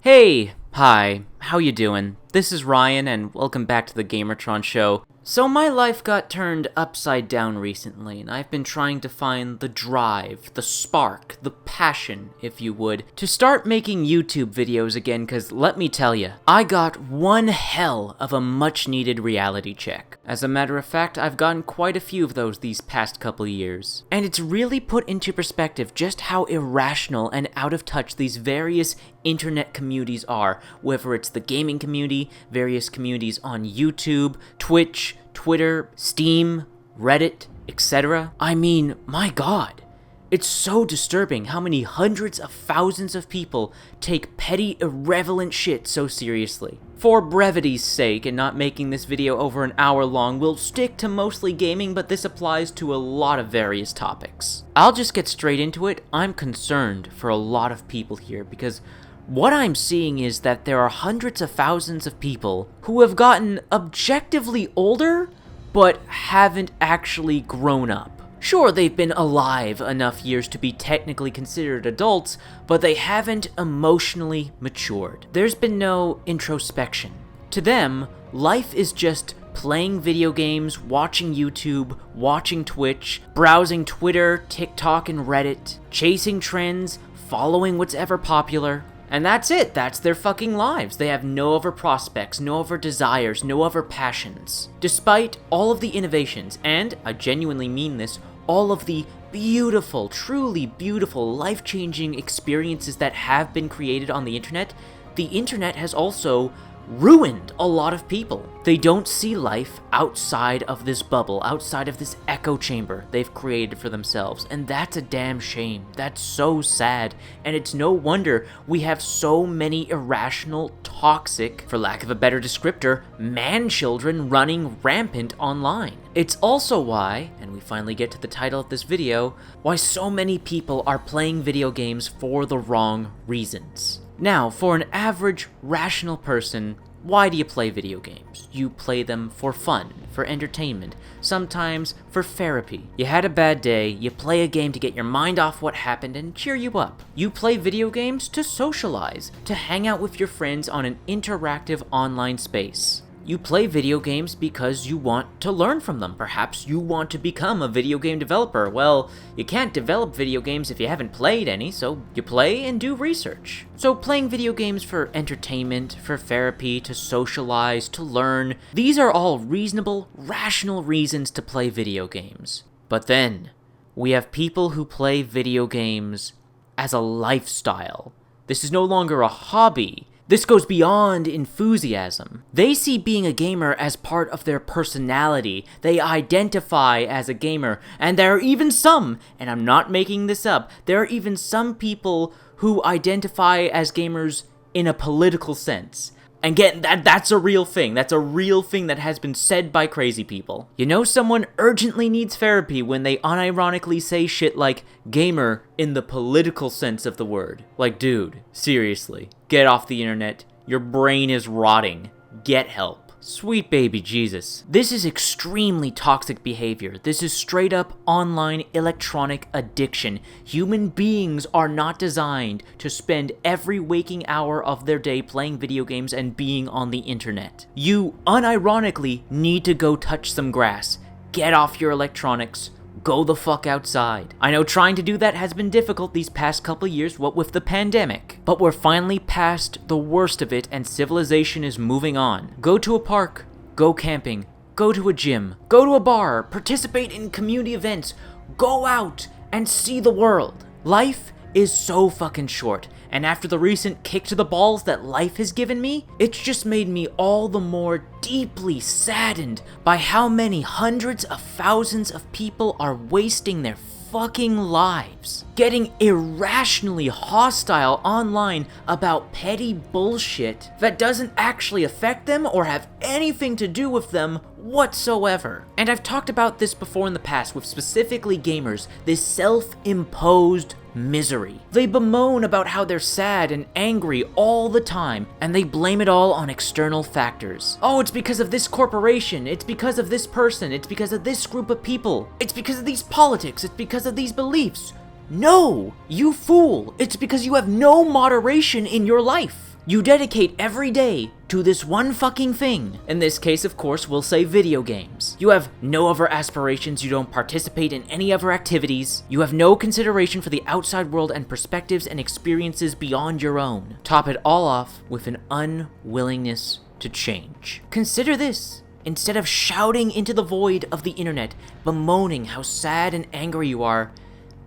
Hey, hi, how you doing? This is Ryan, and welcome back to the Gamertron Show. So my life got turned upside down recently, and I've been trying to find the drive, the spark, the passion, if you would, to start making YouTube videos again, cause let me tell ya, I got one hell of a much-needed reality check. As a matter of fact, I've gotten quite a few of those these past couple years. And it's really put into perspective just how irrational and out of touch these various internet communities are, whether it's the gaming community, various communities on YouTube, Twitch, Twitter, Steam, Reddit, etc. I mean, my god. It's so disturbing how many hundreds of thousands of people take petty, irrelevant shit so seriously. For brevity's sake, and not making this video over an hour long, we'll stick to mostly gaming, but this applies to a lot of various topics. I'll just get straight into it. I'm concerned for a lot of people here, because what I'm seeing is that there are hundreds of thousands of people who have gotten objectively older, but haven't actually grown up. Sure, they've been alive enough years to be technically considered adults, but they haven't emotionally matured. There's been no introspection. To them, life is just playing video games, watching YouTube, watching Twitch, browsing Twitter, TikTok, and Reddit, chasing trends, following what's ever popular. And that's it, that's their fucking lives. They have no other prospects, no other desires, no other passions. Despite all of the innovations, and I genuinely mean this, all of the beautiful, truly beautiful, life-changing experiences that have been created on the internet has also ruined a lot of people. They don't see life outside of this bubble, outside of this echo chamber they've created for themselves, and that's a damn shame. That's so sad, and it's no wonder we have so many irrational, toxic, for lack of a better descriptor, man-children running rampant online. It's also why, and we finally get to the title of this video, why so many people are playing video games for the wrong reasons. Now, for an average, rational person, why do you play video games? You play them for fun, for entertainment, sometimes for therapy. You had a bad day, you play a game to get your mind off what happened and cheer you up. You play video games to socialize, to hang out with your friends on an interactive online space. You play video games because you want to learn from them. Perhaps you want to become a video game developer. Well, you can't develop video games if you haven't played any, so you play and do research. So playing video games for entertainment, for therapy, to socialize, to learn, these are all reasonable, rational reasons to play video games. But then, we have people who play video games as a lifestyle. This is no longer a hobby. This goes beyond enthusiasm. They see being a gamer as part of their personality. They identify as a gamer. And there are even some, and I'm not making this up, there are even some people who identify as gamers in a political sense. And that's a real thing. That's a real thing that has been said by crazy people. You know someone urgently needs therapy when they unironically say shit like gamer in the political sense of the word. Like, dude, seriously, get off the internet. Your brain is rotting. Get help. Sweet baby Jesus. This is extremely toxic behavior. This is straight up online electronic addiction. Human beings are not designed to spend every waking hour of their day playing video games and being on the internet. You unironically need to go touch some grass. Get off your electronics. Go the fuck outside. I know trying to do that has been difficult these past couple years, what with the pandemic. But we're finally past the worst of it and civilization is moving on. Go to a park. Go camping. Go to a gym. Go to a bar. Participate in community events. Go out and see the world. Life is so fucking short. And after the recent kick to the balls that life has given me, it's just made me all the more deeply saddened by how many hundreds of thousands of people are wasting their fucking lives, getting irrationally hostile online about petty bullshit that doesn't actually affect them or have anything to do with them whatsoever. And I've talked about this before in the past with specifically gamers, this self-imposed misery. They bemoan about how they're sad and angry all the time, and they blame it all on external factors. Oh, it's because of this corporation, it's because of this person, it's because of this group of people, it's because of these politics, it's because of these beliefs. No, you fool! It's because you have no moderation in your life. you dedicate every day to this one fucking thing. In this case, of course, we'll say video games. You have no other aspirations, you don't participate in any other activities, you have no consideration for the outside world and perspectives and experiences beyond your own. Top it all off with an unwillingness to change. Consider this. Instead of shouting into the void of the internet, bemoaning how sad and angry you are,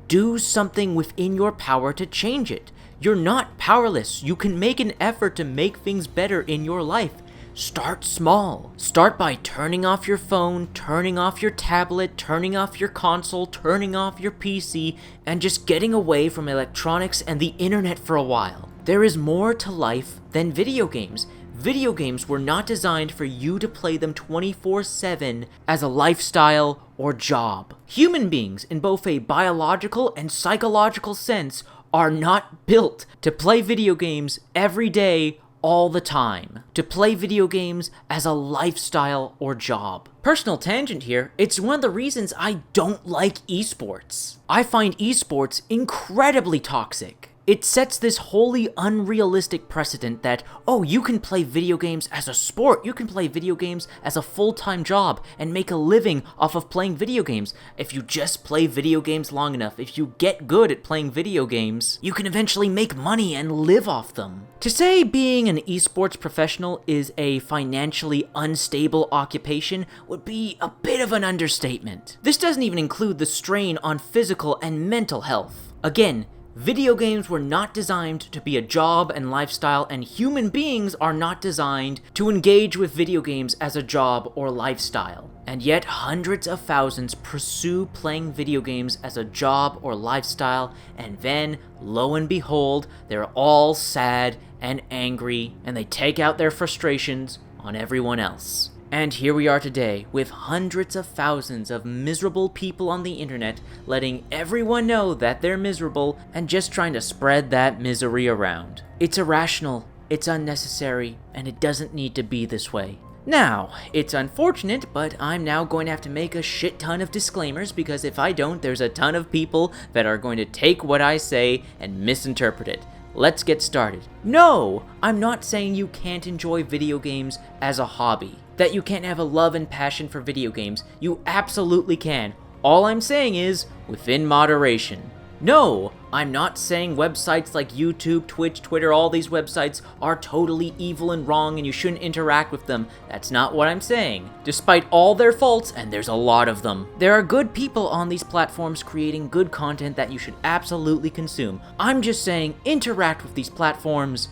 do something within your power to change it. You're not powerless. You can make an effort to make things better in your life. Start small. Start by turning off your phone, turning off your tablet, turning off your console, turning off your PC, and just getting away from electronics and the internet for a while. There is more to life than video games. Video games were not designed for you to play them 24/7 as a lifestyle or job. Human beings, in both a biological and psychological sense, are not built to play video games every day, all the time. To play video games as a lifestyle or job. Personal tangent here, it's one of the reasons I don't like esports. I find esports incredibly toxic. It sets this wholly unrealistic precedent that, oh, you can play video games as a sport, you can play video games as a full-time job, and make a living off of playing video games. If you just play video games long enough, if you get good at playing video games, you can eventually make money and live off them. To say being an esports professional is a financially unstable occupation would be a bit of an understatement. This doesn't even include the strain on physical and mental health. Again, video games were not designed to be a job and lifestyle, and human beings are not designed to engage with video games as a job or lifestyle. And yet, hundreds of thousands pursue playing video games as a job or lifestyle, and then, lo and behold, they're all sad and angry, and they take out their frustrations on everyone else. And here we are today, with hundreds of thousands of miserable people on the internet, letting everyone know that they're miserable, and just trying to spread that misery around. It's irrational, it's unnecessary, and it doesn't need to be this way. Now, it's unfortunate, but I'm now going to have to make a shit ton of disclaimers, because if I don't, there's a ton of people that are going to take what I say and misinterpret it. Let's get started. No, I'm not saying you can't enjoy video games as a hobby, that you can't have a love and passion for video games. You absolutely can. All I'm saying is, within moderation. No, I'm not saying websites like YouTube, Twitch, Twitter, all these websites are totally evil and wrong and you shouldn't interact with them. That's not what I'm saying. Despite all their faults, and there's a lot of them, there are good people on these platforms creating good content that you should absolutely consume. I'm just saying interact with these platforms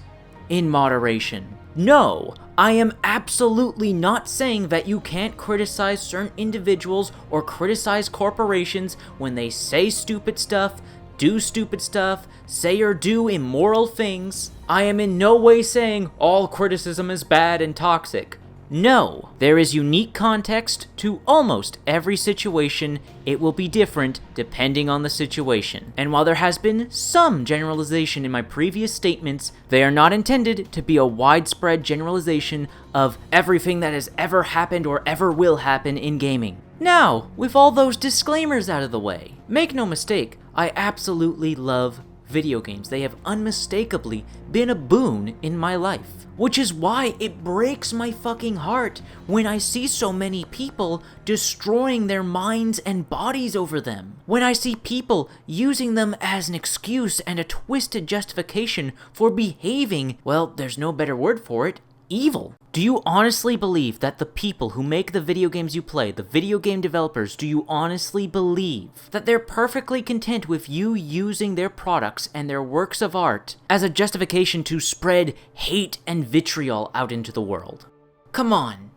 in moderation. No, I am absolutely not saying that you can't criticize certain individuals or criticize corporations when they say stupid stuff, do stupid stuff, say or do immoral things. I am in no way saying all criticism is bad and toxic. No, there is unique context to almost every situation. It will be different depending on the situation. And while there has been some generalization in my previous statements, they are not intended to be a widespread generalization of everything that has ever happened or ever will happen in gaming. Now, with all those disclaimers out of the way, make no mistake, I absolutely love video games. They have unmistakably been a boon in my life. Which is why it breaks my fucking heart when I see so many people destroying their minds and bodies over them. When I see people using them as an excuse and a twisted justification for behaving, well, there's no better word for it, evil. Do you honestly believe that the people who make the video games you play, the video game developers, do you honestly believe that they're perfectly content with you using their products and their works of art as a justification to spread hate and vitriol out into the world? Come on.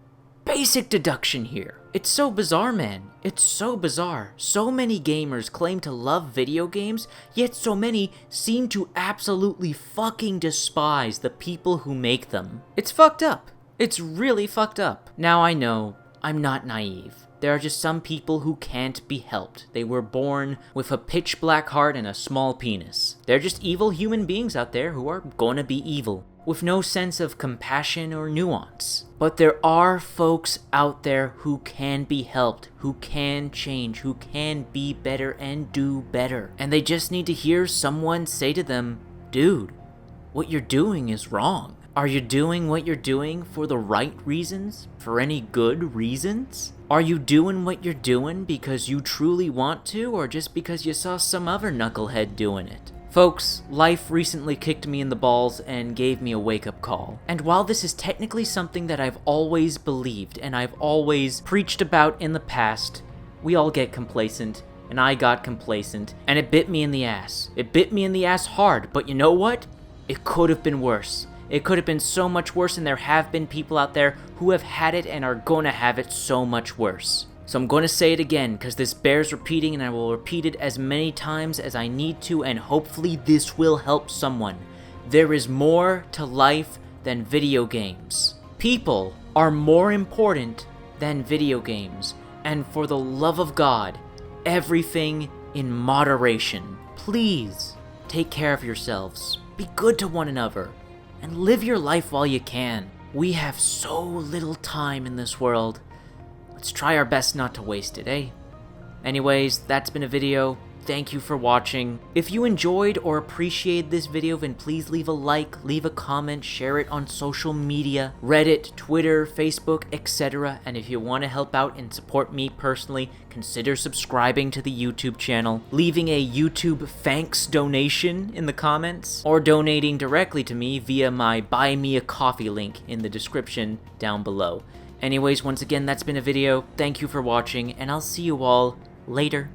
Basic deduction here. It's so bizarre, man. It's so bizarre. So many gamers claim to love video games, yet so many seem to absolutely fucking despise the people who make them. It's fucked up. It's really fucked up. Now I know, I'm not naive. There are just some people who can't be helped. They were born with a pitch black heart and a small penis. They're just evil human beings out there who are gonna be evil, with no sense of compassion or nuance. But there are folks out there who can be helped, who can change, who can be better and do better. And they just need to hear someone say to them, dude, what you're doing is wrong. Are you doing what you're doing for the right reasons? For any good reasons? Are you doing what you're doing because you truly want to, or just because you saw some other knucklehead doing it? Folks, life recently kicked me in the balls and gave me a wake-up call. And while this is technically something that I've always believed and I've always preached about in the past, we all get complacent, and I got complacent, and it bit me in the ass. It bit me in the ass hard, but you know what? It could have been worse. It could have been so much worse, and there have been people out there who have had it and are gonna have it so much worse. So I'm gonna say it again, because this bears repeating, and I will repeat it as many times as I need to, and hopefully this will help someone. There is more to life than video games. People are more important than video games, and for the love of God, everything in moderation. Please, take care of yourselves, be good to one another, and live your life while you can. We have so little time in this world. Let's try our best not to waste it, eh? Anyways, that's been a video. Thank you for watching. If you enjoyed or appreciated this video, then please leave a like, leave a comment, share it on social media, Reddit, Twitter, Facebook, etc. And if you want to help out and support me personally, consider subscribing to the YouTube channel, leaving a YouTube thanks donation in the comments, or donating directly to me via my Buy Me a Coffee link in the description down below. Anyways, once again, that's been a video. Thank you for watching, and I'll see you all later.